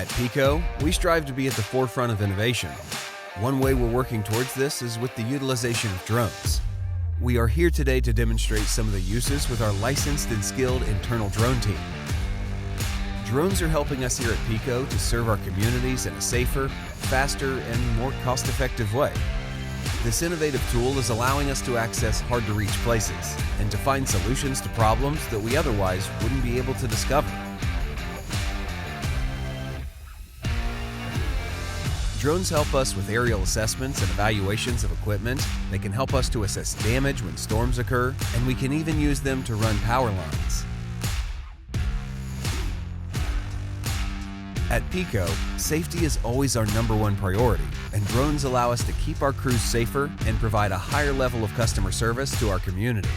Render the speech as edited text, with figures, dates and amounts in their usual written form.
At PECO, we strive to be at the forefront of innovation. One way we're working towards this is with the utilization of drones. We are here today to demonstrate some of the uses with our licensed and skilled internal drone team. Drones are helping us here at PECO to serve our communities in a safer, faster, and more cost-effective way. This innovative tool is allowing us to access hard-to-reach places and to find solutions to problems that we otherwise wouldn't be able to discover. Drones help us with aerial assessments and evaluations of equipment. They can help us to assess damage when storms occur, and we can even use them to run power lines. At PECO, safety is always our #1 priority, and drones allow us to keep our crews safer and provide a higher level of customer service to our community.